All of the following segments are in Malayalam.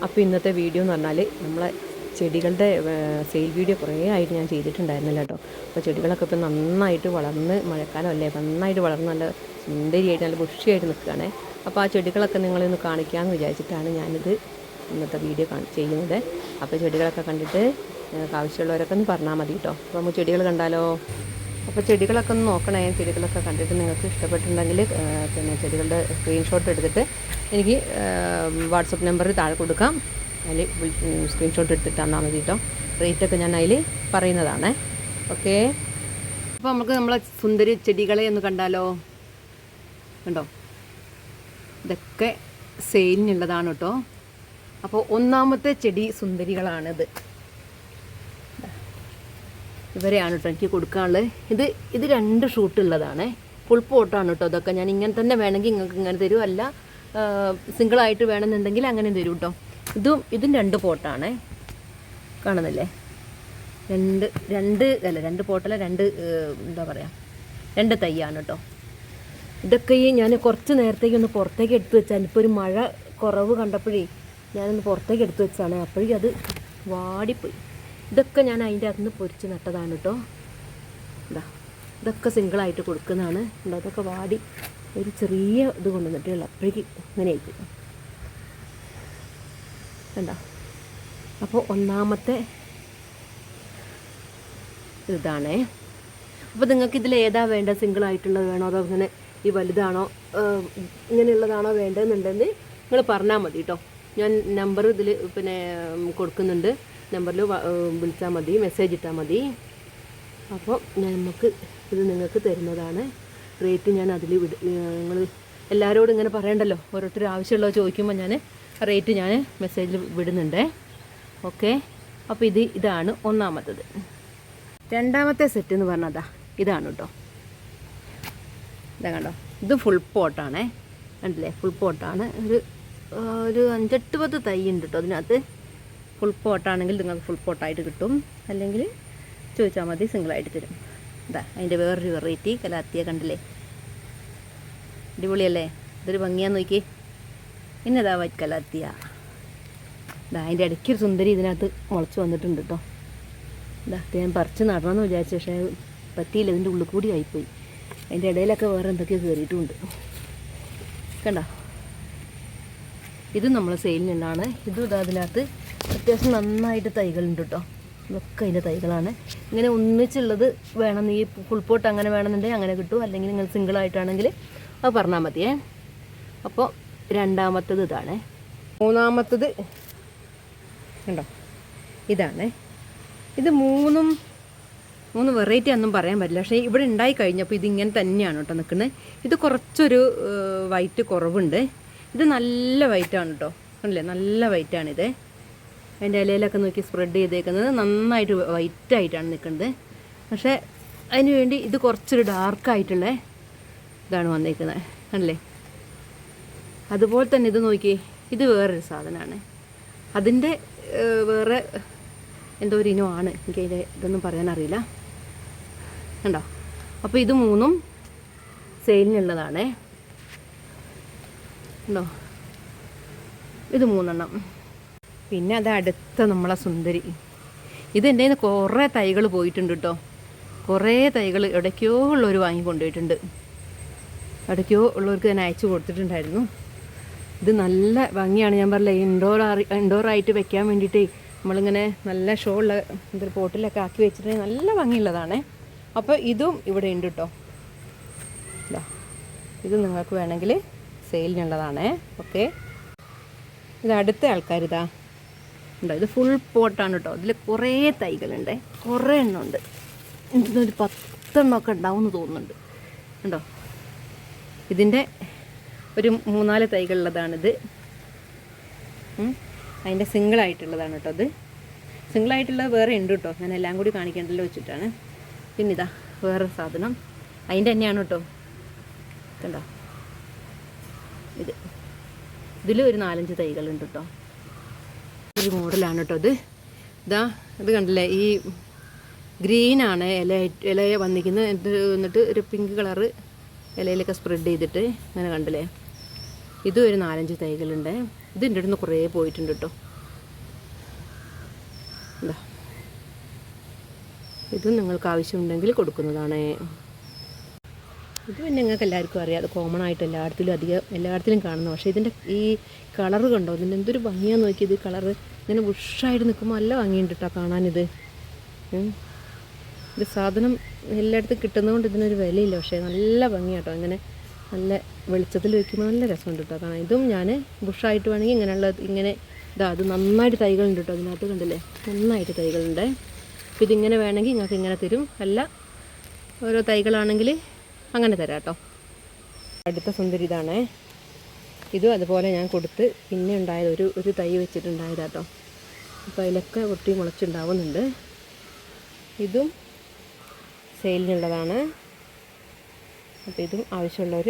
അപ്പോൾ ഇന്നത്തെ വീഡിയോ എന്ന് പറഞ്ഞാൽ നമ്മളെ ചെടികളുടെ സെയിൽ വീഡിയോ കുറേ ആയിട്ട് ഞാൻ ചെയ്തിട്ടുണ്ടായിരുന്നില്ല കേട്ടോ. അപ്പോൾ ചെടികളൊക്കെ ഇപ്പോൾ നന്നായിട്ട് വളർന്ന്, മഴക്കാലമല്ലേ, നന്നായിട്ട് വളർന്ന് നല്ല സുന്ദരിയായിട്ട് നല്ല ബുഷിയായിട്ട് നിൽക്കുകയാണ്. അപ്പോൾ ആ ചെടികളൊക്കെ നിങ്ങളൊന്ന് കാണിക്കാമെന്ന് വിചാരിച്ചിട്ടാണ് ഞാനിത് ഇന്നത്തെ വീഡിയോ ചെയ്യുന്നത്. അപ്പോൾ ചെടികളൊക്കെ കണ്ടിട്ട് ആവശ്യമുള്ളവരൊക്കെ ഒന്ന് പറഞ്ഞാൽ മതി കേട്ടോ. അപ്പോൾ നമുക്ക് ചെടികൾ കണ്ടാലോ? അപ്പോൾ ചെടികളൊക്കെ ഒന്ന് നോക്കണേ. ചെടികളൊക്കെ കണ്ടിട്ട് നിങ്ങൾക്ക് ഇഷ്ടപ്പെട്ടിട്ടുണ്ടെങ്കിൽ പിന്നെ ചെടികളുടെ സ്ക്രീൻഷോട്ട് എടുത്തിട്ട് എനിക്ക് വാട്സപ്പ് നമ്പറിൽ താഴെ കൊടുക്കാം. അതിൽ സ്ക്രീൻഷോട്ട് എടുത്തിട്ട് തന്നാൽ മതി കേട്ടോ. റേറ്റൊക്കെ ഞാൻ അതിൽ പറയുന്നതാണ്. ഓക്കെ, അപ്പോൾ നമുക്ക് നമ്മളെ സുന്ദരി ചെടികളെ ഒന്ന് കണ്ടാലോ? കണ്ടോ, ഇതൊക്കെ സെയിലിനുള്ളതാണ് കേട്ടോ. അപ്പോൾ ഒന്നാമത്തെ ചെടി സുന്ദരികളാണിത്. ഇവരെയാണ് കേട്ടോ എനിക്ക് കൊടുക്കാനുള്ളത്. ഇത് 2 ഷൂട്ടുള്ളതാണ്. ഫുൾ പോട്ടാണ് കേട്ടോ. ഇതൊക്കെ ഞാൻ ഇങ്ങനെ തന്നെ വേണമെങ്കിൽ നിങ്ങൾക്ക് ഇങ്ങനെ തരും, അല്ല സിംഗിളായിട്ട് വേണമെന്നുണ്ടെങ്കിൽ അങ്ങനെ തരും കേട്ടോ. ഇതും 2 പോട്ടാണ്, കാണുന്നില്ലേ? 2 പോട്ടല്ല, 2 എന്താ പറയുക, 2 തൈയാണ് കേട്ടോ. ഇതൊക്കെ ഞാൻ കുറച്ച് നേരത്തേക്ക് ഒന്ന് പുറത്തേക്ക് എടുത്തു വെച്ചാൽ, ഇപ്പോൾ ഒരു മഴ കുറവ് കണ്ടപ്പോഴേ ഞാനൊന്ന് പുറത്തേക്ക് എടുത്തു വെച്ചാണ്. അപ്പോഴേക്കും അത് വാടിപ്പോയി. ഇതൊക്കെ ഞാൻ അതിൻ്റെ അകത്ത് നിന്ന് പൊരിച്ച് നട്ടതാണ് കേട്ടോ. ഇതൊക്കെ സിംഗിളായിട്ട് കൊടുക്കുന്നതാണ്. അതൊക്കെ വാടി ഒരു ചെറിയ ഇത് കൊണ്ടുവന്നിട്ടുള്ള അപ്പോഴേക്ക് ഇങ്ങനെ ആയിരിക്കും. കണ്ടോ? അപ്പോൾ ഒന്നാമത്തെ ഇതാണേ. അപ്പോൾ നിങ്ങൾക്ക് ഇതിൽ ഏതാ വേണ്ടത്? സിംഗിളായിട്ടുള്ളത് വേണോ, അതോ ഇങ്ങനെ ഈ വലുതാണോ, ഇങ്ങനെയുള്ളതാണോ വേണ്ടതെന്നുണ്ടെങ്കിൽ നിങ്ങൾ പറഞ്ഞാൽ മതി കേട്ടോ. ഞാൻ നമ്പർ ഇതിൽ പിന്നെ കൊടുക്കുന്നുണ്ട്. നമ്പറിൽ വിളിച്ചാൽ മതി, മെസ്സേജ് ഇട്ടാൽ മതി. അപ്പോൾ നമുക്ക് ഇത് നിങ്ങൾക്ക് തരുന്നതാണ്. റേറ്റ് ഞാൻ അതിൽ നിങ്ങൾ എല്ലാവരോടും ഇങ്ങനെ പറയണ്ടല്ലോ, ഓരോരുത്തർ ആവശ്യമുള്ളത് ചോദിക്കുമ്പോൾ ഞാൻ റേറ്റ് ഞാൻ മെസ്സേജിൽ വിടുന്നുണ്ട്. ഓക്കെ, അപ്പോൾ ഇതാണ് ഒന്നാമത്തത്. രണ്ടാമത്തെ സെറ്റ് എന്ന് പറഞ്ഞാൽ ഇതാണ് കേട്ടോ. ഇതാ കണ്ടോ, ഇത് ഫുൾ പോട്ടാണേ. കണ്ടില്ലേ, ഫുൾ പോട്ടാണ്. ഒരു 5-10 തൈ ഉണ്ട് കേട്ടോ അതിനകത്ത്. ഫുൾ പോട്ടാണെങ്കിൽ നിങ്ങൾക്ക് ഫുൾ പോട്ടായിട്ട് കിട്ടും, അല്ലെങ്കിൽ ചോദിച്ചാൽ മതി, സിംഗിളായിട്ട് തരും. അതിൻ്റെ വേറൊരു വെറൈറ്റി കലാത്തിയ കണ്ടില്ലേ, അടിപൊളിയല്ലേ? ഇതൊരു ഭംഗിയാന്ന് നോക്കി. ഇന്നതാ വൈറ്റ് കലാത്തിയ. അതിൻ്റെ ഇടയ്ക്കൊരു സുന്ദരി ഇതിനകത്ത് മുളച്ച് വന്നിട്ടുണ്ട് കേട്ടോ. ഞാൻ പറിച്ച് നടണമെന്ന് വിചാരിച്ചു, പക്ഷേ പറ്റിയില്ല, ഇതിൻ്റെ ഉള്ളിൽ കൂടി ആയിപ്പോയി. അതിൻ്റെ ഇടയിലൊക്കെ വേറെ എന്തൊക്കെയോ കയറിയിട്ടുമുണ്ട്. കണ്ടോ, ഇത് നമ്മൾ സെയിലിനുള്ളതാണ്. ഇതും അതിനകത്ത് അത്യാവശ്യം നന്നായിട്ട് തൈകളുണ്ട് കേട്ടോ. ഇതൊക്കെ അതിൻ്റെ തൈകളാണ്. ഇങ്ങനെ ഒന്നിച്ചുള്ളത് വേണം, ഈ ഫുൾ പോട്ട് അങ്ങനെ വേണമെന്നുണ്ടെങ്കിൽ അങ്ങനെ കിട്ടും, അല്ലെങ്കിൽ നിങ്ങൾ സിംഗിളായിട്ടാണെങ്കിൽ അത് പറഞ്ഞാൽ മതിയേ. അപ്പോൾ രണ്ടാമത്തത് ഇതാണ്. മൂന്നാമത്തത് കണ്ടോ, ഇതാണ്. ഇത് മൂന്ന് വെറൈറ്റി ഒന്നും പറയാൻ പറ്റില്ല, പക്ഷേ ഇവിടെ ഉണ്ടായി കഴിഞ്ഞപ്പോൾ ഇതിങ്ങനെ തന്നെയാണ് കേട്ടോ നിൽക്കുന്നത്. ഇത് കുറച്ചൊരു വൈറ്റ് കുറവുണ്ട്. ഇത് നല്ല വൈറ്റാണ് കേട്ടോ. കണ്ടില്ലേ, നല്ല വൈറ്റാണിത്. അതിൻ്റെ ഇലയിലൊക്കെ നോക്കി സ്പ്രെഡ് ചെയ്തേക്കുന്നത് നന്നായിട്ട് വൈറ്റായിട്ടാണ് നിൽക്കുന്നത്. പക്ഷേ അതിന് വേണ്ടി ഇത് കുറച്ചൊരു ഡാർക്കായിട്ടുള്ള ഇതാണ് വന്നേക്കുന്നത്. കണ്ടില്ലേ? അതുപോലെ തന്നെ ഇത് നോക്കി, ഇത് വേറൊരു സാധനമാണ്. അതിൻ്റെ വേറെ എന്തോ ഒരു ഇനമാണ്, എനിക്ക് അതിൻ്റെ ഇതൊന്നും പറയാനറിയില്ല. കണ്ടോ? അപ്പോൾ ഇത് 3 സെയിലിനുള്ളതാണേ. ഉണ്ടോ? ഇത് 3 പിന്നെ അത് അടുത്ത നമ്മളെ സുന്ദരി. ഇത് എൻ്റെ കയ്യിൽ നിന്ന് കുറേ തൈകൾ പോയിട്ടുണ്ട് കേട്ടോ. കുറേ തൈകൾ എവിടേക്കോ ഉള്ളവർ വാങ്ങിക്കൊണ്ടുപോയിട്ടുണ്ട്. എവിടേക്കോ ഉള്ളവർക്ക് ഞാൻ അയച്ചു കൊടുത്തിട്ടുണ്ടായിരുന്നു. ഇത് നല്ല ഭംഗിയാണ്. ഞാൻ പറഞ്ഞില്ലേ, ഇൻഡോറായിട്ട് വെക്കാൻ വേണ്ടിയിട്ടേ നമ്മളിങ്ങനെ നല്ല ഷോ ഉള്ള എന്തൊരു പോട്ടിലൊക്കെ ആക്കി വെച്ചിട്ടുണ്ടെങ്കിൽ നല്ല ഭംഗിയുള്ളതാണേ. അപ്പോൾ ഇതും ഇവിടെ ഉണ്ട് കേട്ടോ. ഇത് നിങ്ങൾക്ക് വേണമെങ്കിൽ സെയിലിനുള്ളതാണേ. ഓക്കെ, ഇത് അടുത്ത ആൾക്കാരിതാ ഉണ്ടോ. ഇത് ഫുൾ പോട്ടാണ് കേട്ടോ. ഇതിൽ കുറേ തൈകളുണ്ട്, കുറേ എണ്ണമുണ്ട്. എനിക്കൊരു 10 എണ്ണമൊക്കെ ഉണ്ടാവുമെന്ന് തോന്നുന്നുണ്ട്. ഉണ്ടോ? ഇതിൻ്റെ ഒരു 3-4 തൈകളുള്ളതാണിത്. അതിൻ്റെ സിംഗിളായിട്ടുള്ളതാണ് കേട്ടോ. അത് സിംഗിളായിട്ടുള്ളത് വേറെ ഉണ്ട് കേട്ടോ. ഞാൻ എല്ലാം കൂടി കാണിക്കേണ്ടല്ലോ വെച്ചിട്ടാണ്. പിന്നെ ഇതാ വേറെ സാധനം അതിൻ്റെ തന്നെയാണ് കേട്ടോ. കണ്ടോ? ഇതിൽ ഒരു 4-5 തൈകളുണ്ട് കേട്ടോ. ഒരു മോഡലാണ് കേട്ടോ ഇത്. ഇത് കണ്ടില്ലേ, ഈ ഗ്രീനാണ് ഇലയെ വന്നിരിക്കുന്നത്. എന്നിട്ട് ഒരു പിങ്ക് കളറ് ഇലയിലൊക്കെ സ്പ്രെഡ് ചെയ്തിട്ട് അങ്ങനെ കണ്ടില്ലേ. ഇതും ഒരു 4-5 തൈകളുണ്ട്. ഇതിൻ്റെ അടുത്ത് കുറേ പോയിട്ടുണ്ട് കേട്ടോ. ഇതും നിങ്ങൾക്ക് ആവശ്യമുണ്ടെങ്കിൽ കൊടുക്കുന്നതാണ്. ഇത് പിന്നെ നിങ്ങൾക്ക് എല്ലാവർക്കും അറിയാം, അത് കോമൺ ആയിട്ട് എല്ലായിടത്തിലും കാണുന്നു. പക്ഷേ ഇതിൻ്റെ ഈ കളറ് കണ്ടോ, ഇതിൻ്റെ എന്തൊരു ഭംഗിയാന്ന് നോക്കിയത്. കളറ് ഇങ്ങനെ ബുഷായിട്ട് നിൽക്കുമ്പോൾ നല്ല ഭംഗിയുണ്ട് കേട്ടോ കാണാനിത്. ഇത് സാധനം എല്ലായിടത്തും കിട്ടുന്നതുകൊണ്ട് ഇതിനൊരു വിലയില്ല, പക്ഷേ നല്ല ഭംഗിയാട്ടോ. ഇങ്ങനെ നല്ല വെളിച്ചത്തിൽ വയ്ക്കുമ്പോൾ നല്ല രസമുണ്ട് കേട്ടോ കാണാൻ. ഇതും ഞാൻ ബുഷായിട്ട് വേണമെങ്കിൽ ഇങ്ങനെ അത് നന്നായിട്ട് തൈകളുണ്ട് കേട്ടോ അതിനകത്ത്, കണ്ടില്ലേ, നന്നായിട്ട് തൈകളുണ്ട്. അപ്പോൾ ഇതിങ്ങനെ വേണമെങ്കിൽ നിങ്ങൾക്ക് ഇങ്ങനെ തരും, അല്ല ഓരോ തൈകളാണെങ്കിൽ അങ്ങനെ തരാം കേട്ടോ. അടുത്ത സുന്ദരി ഇതാണേ. ഇതും അതുപോലെ ഞാൻ കൊടുത്ത് പിന്നെ ഉണ്ടായത് ഒരു തൈ വെച്ചിട്ടുണ്ടായതാട്ടോ. അപ്പോൾ അതിലൊക്കെ ഒട്ടി മുളച്ചുണ്ടാവുന്നുണ്ട്. ഇതും സെയിലിനുള്ളതാണ്. അപ്പോൾ ഇതും ആവശ്യമുള്ളവർ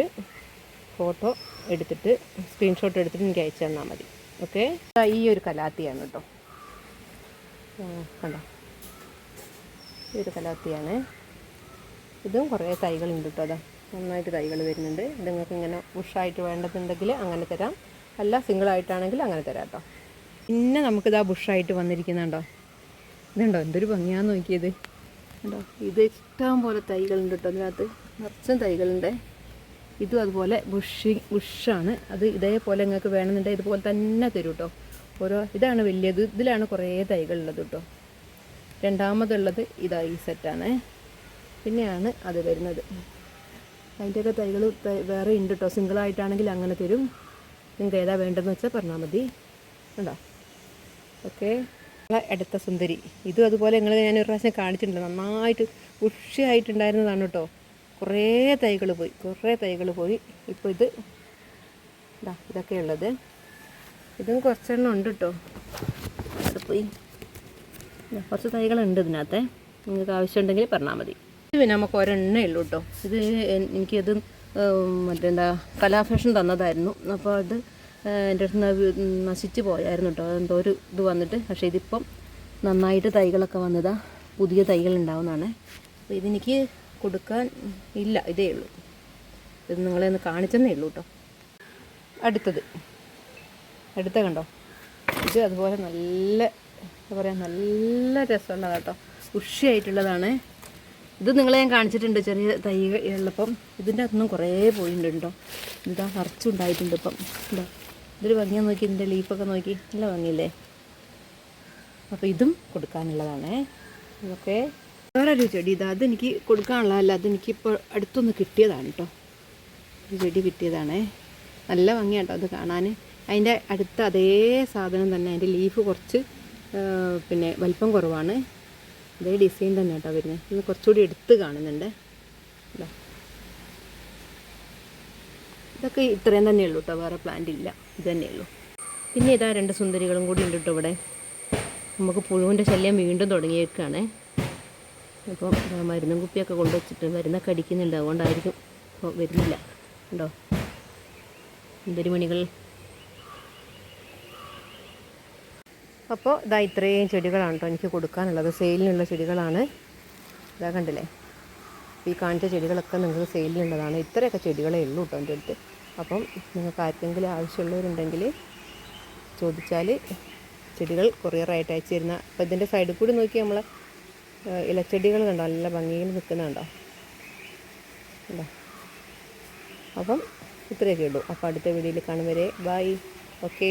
ഫോട്ടോ എടുത്തിട്ട് സ്ക്രീൻഷോട്ട് എടുത്തിട്ട് എനിക്ക് അയച്ചു തന്നാൽ മതി. ഓക്കെ. ഈ ഒരു കലാത്തിയാണ് കേട്ടോ, കണ്ടോ, ഈ ഒരു കലാത്തിയാണ്. ഇതും കുറേ തൈകളുണ്ട് കേട്ടോ. അതാ നന്നായിട്ട് തൈകൾ വരുന്നുണ്ട്. ഇത് നിങ്ങൾക്ക് ഇങ്ങനെ ബുഷായിട്ട് വേണ്ടതുണ്ടെങ്കിൽ അങ്ങനെ തരാം, അല്ല സിംഗിളായിട്ടാണെങ്കിൽ അങ്ങനെ തരാം കേട്ടോ. പിന്നെ നമുക്കിതാ ബുഷായിട്ട് വന്നിരിക്കുന്നുണ്ടോ, ഇതുണ്ടോ, എന്തൊരു ഭംഗിയാന്ന് നോക്കിയത് കണ്ടോ. ഇത് ഇഷ്ടം പോലെ തൈകളുണ്ട് കേട്ടോ, അതിനകത്ത് നിറച്ചും തൈകളുണ്ട്. ഇതും അതുപോലെ ബുഷാണ്. അത് ഇതേപോലെ നിങ്ങൾക്ക് വേണമെന്നുണ്ടെങ്കിൽ ഇതുപോലെ തന്നെ തരും കേട്ടോ. ഇതാണ് വലിയത്, ഇതിലാണ് കുറേ തൈകളുള്ളത് കേട്ടോ. രണ്ടാമതുള്ളത് ഇതാ ഈ സെറ്റാണ്. പിന്നെയാണ് അത് വരുന്നത്. അതിൻ്റെയൊക്കെ തൈകൾ വേറെ ഉണ്ട് കേട്ടോ. സിംഗിളായിട്ടാണെങ്കിൽ അങ്ങനെ തരും. നിങ്ങൾക്ക് ഏതാ വേണ്ടതെന്ന് വെച്ചാൽ പറഞ്ഞാൽ മതി കേട്ടോ. ഓക്കെ. അടുത്ത സുന്ദരി ഇതും അതുപോലെ ഞാനൊരു പ്രാവശ്യം കാണിച്ചിട്ടുണ്ട്. നന്നായിട്ട് ഉഷയായിട്ടുണ്ടായിരുന്നതാണ് കേട്ടോ. കുറേ തൈകൾ പോയി. ഇപ്പോൾ ഇതൊക്കെ ഉള്ളത്. ഇതും കുറച്ചെണ്ണം ഉണ്ട് കേട്ടോ. അവിടെ പോയി കുറച്ച് തൈകളുണ്ട് ഇതിനകത്ത്. നിങ്ങൾക്ക് ആവശ്യമുണ്ടെങ്കിൽ പറഞ്ഞാൽ മതി. ഇത് പിന്നെ നമുക്ക് ഒരെണ്ണേ ഉള്ളൂ കേട്ടോ. ഇത് എനിക്കത് കലാഫാഷൻ തന്നതായിരുന്നു. അപ്പോൾ അത് എൻ്റെ അടുത്ത് നിന്ന് നശിച്ച് പോയായിരുന്നു കേട്ടോ. എന്തോ ഒരു ഇത് വന്നിട്ട്. പക്ഷേ ഇതിപ്പം നന്നായിട്ട് തൈകളൊക്കെ വന്നതാ, പുതിയ തൈകൾ ഉണ്ടാവുന്നതാണ്. അപ്പോൾ ഇതെനിക്ക് കൊടുക്കാൻ ഇല്ല, ഇതേ ഉള്ളൂ. ഇത് നിങ്ങളെ ഒന്ന് കാണിച്ചെന്നേ ഉള്ളൂ കേട്ടോ. അടുത്ത കണ്ടോ, ഇത് അതുപോലെ നല്ല എന്താ പറയുക, നല്ല രസമുള്ളതാണ് കേട്ടോ. ഉഷിയായിട്ടുള്ളതാണ്. ഇത് നിങ്ങളെ ഞാൻ കാണിച്ചിട്ടുണ്ട് ചെറിയ തൈ ഉള്ളപ്പം. ഇതിൻ്റെ അകത്തൊന്നും കുറേ പോയിട്ടുണ്ട് കേട്ടോ. ഇതാ നിറച്ചുണ്ടായിട്ടുണ്ട് ഇപ്പം. എന്താ ഇതൊരു ഭംഗിയാന്ന് നോക്കി, ഇതിൻ്റെ ലീഫൊക്കെ നോക്കി, നല്ല ഭംഗിയില്ലേ. അപ്പോൾ ഇതും കൊടുക്കാനുള്ളതാണേ. ഓക്കെ. വേറൊരു ചെടി അതെനിക്ക് കൊടുക്കാനുള്ളതല്ല, അതെനിക്കിപ്പോൾ അടുത്തൊന്ന് കിട്ടിയതാണ് കേട്ടോ. ഒരു ചെടി കിട്ടിയതാണേ. നല്ല ഭംഗിയാണ് കേട്ടോ അത് കാണാൻ. അതിൻ്റെ അടുത്ത അതേ സാധനം തന്നെ, അതിൻ്റെ ലീഫ് കുറച്ച് പിന്നെ വലിപ്പം കുറവാണ്. അതേ ഡിസൈൻ തന്നെ കേട്ടോ വരുന്നത്. ഇത് കുറച്ചുകൂടി എടുത്ത് കാണുന്നുണ്ട്. ഇതൊക്കെ ഇത്രയും തന്നെയുള്ളൂ കേട്ടോ, വേറെ പ്ലാന്റ് ഇല്ല, ഇത് തന്നെയുള്ളൂ. പിന്നെ ഇതാ 2 സുന്ദരികളും കൂടി ഉണ്ട് കേട്ടോ ഇവിടെ. നമുക്ക് പുഴുവിൻ്റെ ശല്യം വീണ്ടും തുടങ്ങിയേക്കാണ്. അപ്പോൾ മരുന്നും കുപ്പിയൊക്കെ കൊണ്ടുവച്ചിട്ട് മരുന്നൊക്കെ അടിക്കുന്നുണ്ട്, അതുകൊണ്ടായിരിക്കും ഇപ്പോൾ വരുന്നില്ല. ഉണ്ടോ സുന്ദരിമണികൾ. അപ്പോൾ ഇതാ ഇത്രയും ചെടികളാണ് കേട്ടോ എനിക്ക് കൊടുക്കാനുള്ളത്. സെയിലിനുള്ള ചെടികളാണ്. ഇതാ കണ്ടില്ലേ, ഈ കാണിച്ച ചെടികളൊക്കെ നിങ്ങൾക്ക് സെയിലിനുള്ളതാണ്. ഇത്രയൊക്കെ ചെടികളേ ഉള്ളൂ കേട്ടോ എൻ്റെ അടുത്ത്. അപ്പം നിങ്ങൾക്ക് ആർക്കെങ്കിലും ആവശ്യമുള്ളവരുണ്ടെങ്കിൽ ചോദിച്ചാൽ ചെടികൾ കൊറിയറായിട്ട് അയച്ചു തരുന്ന. അപ്പോൾ ഇതിൻ്റെ സൈഡിൽ കൂടി നോക്കി നമ്മൾ ഇലച്ചെടികൾ കണ്ടോ, നല്ല ഭംഗിയിൽ നിൽക്കുന്നുണ്ടോ. അപ്പം ഇത്രയൊക്കെ ഉള്ളൂ. അപ്പോൾ അടുത്ത വീഡിയോയിൽ കാണും വരെ ബൈ. ഓക്കേ.